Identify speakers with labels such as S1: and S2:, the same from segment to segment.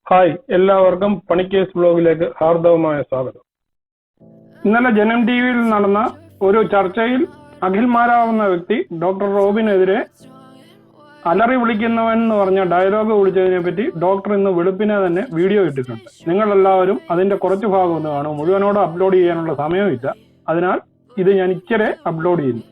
S1: Hi, എല്ലാവർക്കും പണിക്കേസ് ബ്ലോഗിലേക്ക് ഹാർദവമായ സ്വാഗതം. ഇന്നലെ ജനം ടി വിയിൽ നടന്ന ഒരു ചർച്ചയിൽ അഖിൽ മാരാവുന്ന വ്യക്തി ഡോക്ടർ റോബിനെതിരെ അലറി വിളിക്കുന്നവൻ എന്ന് പറഞ്ഞ ഡയലോഗ് വിളിച്ചതിനെ പറ്റി ഡോക്ടർ ഇന്ന് വെളുപ്പിനെ തന്നെ വീഡിയോ ഇട്ടിട്ടുണ്ട്. നിങ്ങളെല്ലാവരും അതിന്റെ കുറച്ച് ഭാഗം ഒന്ന് കാണും. മുഴുവനോട് അപ്ലോഡ് ചെയ്യാനുള്ള സമയമില്ല, അതിനാൽ ഇത് ഞാൻ ഇച്ചിരി അപ്ലോഡ് ചെയ്യുന്നു.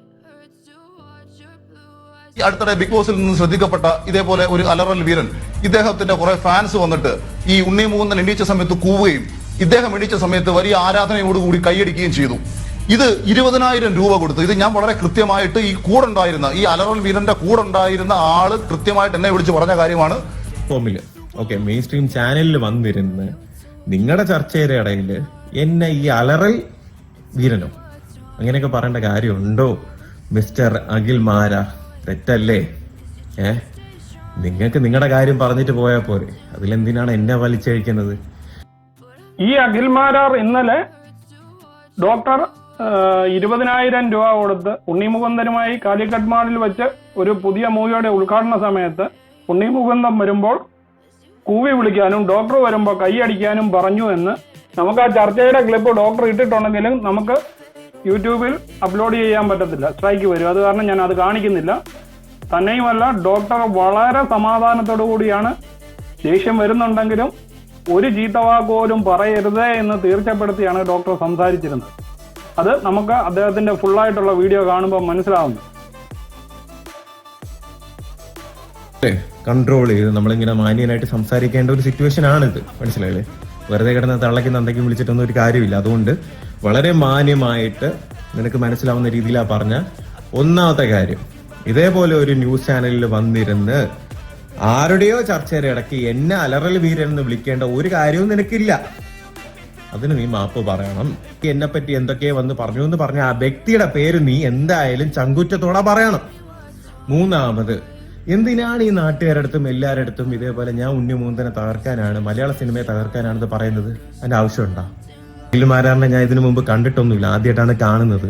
S2: അടുത്തിടെ ബിഗ് ബോസിൽ നിന്ന് ശ്രദ്ധിക്കപ്പെട്ട ഇതേപോലെ ഒരു അലറൽ വീരൻ, ഇദ്ദേഹത്തിന്റെ കുറെ ഫാൻസ് വന്നിട്ട് ഈ ഉണ്ണി മുകുന്ദൻ എണീച്ച സമയത്ത് കൂവുകയും ഇദ്ദേഹം എണീച്ച സമയത്ത് വലിയ ആരാധനയോടുകൂടി കൈയടിക്കുകയും ചെയ്തു. ഇത് 20,000 രൂപ കൊടുത്തു. ഇത് ഞാൻ വളരെ കൃത്യമായിട്ട് ഈ കൂടുണ്ടായിരുന്ന ഈ അലറൽ വീരന്റെ കൂടുണ്ടായിരുന്ന ആള് കൃത്യമായിട്ട് എന്നെ വിളിച്ച് പറഞ്ഞ കാര്യമാണ്.
S3: മെയിൻ സ്ട്രീം ചാനലിൽ വന്നിരുന്ന് നിങ്ങളുടെ ചർച്ചയുടെ ഇടയിൽ എന്നെ ഈ അലറൽ വീരനോ അങ്ങനെയൊക്കെ പറയേണ്ട കാര്യമുണ്ടോ മിസ്റ്റർ അഖിൽ മാര? തെറ്റല്ലേ? നിങ്ങൾക്ക് നിങ്ങളുടെ കാര്യം പറഞ്ഞിട്ട് പോയാൽ പോരെ, അതിലെന്തിനാണ് എന്നെ വലിച്ചഴിക്കുന്നത്?
S1: ഈ അഖിൽ മാരാർ ഇന്നലെ ഡോക്ടർ 20,000 രൂപ കൊടുത്ത് ഉണ്ണി മുകുന്ദനുമായി കാലിക്കറ്റ് മാളിൽ വെച്ച് ഒരു പുതിയ മൂവിയുടെ ഉദ്ഘാടന സമയത്ത് ഉണ്ണി മുകുന്ദൻ വരുമ്പോൾ കൂവി വിളിക്കാനും ഡോക്ടർ വരുമ്പോൾ കൈയടിക്കാനും പറഞ്ഞു എന്ന് നമുക്ക് ആ ചർച്ചയുടെ ക്ലിപ്പ് ഡോക്ടർ ഇട്ടിട്ടുണ്ടെങ്കിലും നമുക്ക് യൂട്യൂബിൽ അപ്ലോഡ് ചെയ്യാൻ പറ്റത്തില്ല, സ്ട്രൈക്ക് വരും. അത് കാരണം ഞാൻ അത് കാണിക്കുന്നില്ല. തന്നെയുമല്ല, ഡോക്ടർ വളരെ സമാധാനത്തോടു കൂടിയാണ്, ദേഷ്യം വരുന്നുണ്ടെങ്കിലും ഒരു ചീത്തവാക്ക് പറയരുത് എന്ന് തീർച്ചപ്പെടുത്തിയാണ് ഡോക്ടർ സംസാരിച്ചിരുന്നത്. അത് നമുക്ക് അദ്ദേഹത്തിന്റെ ഫുള്ളായിട്ടുള്ള വീഡിയോ കാണുമ്പോൾ മനസ്സിലാവുന്നു.
S3: കൺട്രോൾ ചെയ്ത് നമ്മളിങ്ങനെ മാന്യനായിട്ട് സംസാരിക്കേണ്ട ഒരു സിറ്റുവേഷൻ ആണിത്, മനസ്സിലായില്ലേ? വെറുതെ കിടന്ന് തള്ളയ്ക്കും തന്തയ്ക്കും വിളിച്ചിട്ടൊന്നും ഒരു കാര്യമില്ല. അതുകൊണ്ട് വളരെ മാന്യമായിട്ട് നിനക്ക് മനസ്സിലാവുന്ന രീതിയിലാ പറഞ്ഞ. ഒന്നാമത്തെ കാര്യം, ഇതേപോലെ ഒരു ന്യൂസ് ചാനലിൽ വന്നിരുന്ന് ആരുടെയോ ചർച്ചയുടെ ഇടയ്ക്ക് എന്നെ അലറൽ വീരൻ എന്ന് വിളിക്കേണ്ട ഒരു കാര്യവും നിനക്കില്ല. അതിന് നീ മാപ്പ് പറയണം. എന്നെ പറ്റി എന്തൊക്കെയോ വന്ന് പറഞ്ഞു എന്ന് പറഞ്ഞ ആ വ്യക്തിയുടെ പേര് നീ എന്തായാലും ചങ്കുറ്റത്തോടെ പറയണം. മൂന്നാമത്, എന്തിനാണ് ഈ നാട്ടുകാരടുത്തും എല്ലാവരുടെ അടുത്തും ഇതേപോലെ ഞാൻ ഉണ്ണി മുകുന്ദനെ തകർക്കാനാണ്, മലയാള സിനിമയെ തകർക്കാനാണെന്ന് പറയുന്നത്? അതിന്റെ ആവശ്യമുണ്ടോ? അഖിൽ മാരാറിനെ ഞാൻ ഇതിനു മുമ്പ് കണ്ടിട്ടൊന്നുമില്ല, ആദ്യമായിട്ടാണ് കാണുന്നത്.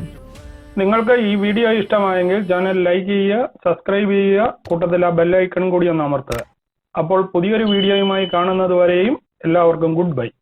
S1: നിങ്ങൾക്ക് ഈ വീഡിയോ ഇഷ്ടമായെങ്കിൽ ചാനൽ ലൈക്ക് ചെയ്യുക, സബ്സ്ക്രൈബ് ചെയ്യുക, കൂട്ടത്തിൽ ആ ബെല്ലൈക്കൺ കൂടി ഒന്ന് അമർത്തുക. അപ്പോൾ പുതിയൊരു വീഡിയോയുമായി കാണുന്നത് വരെയും എല്ലാവർക്കും ഗുഡ് ബൈ.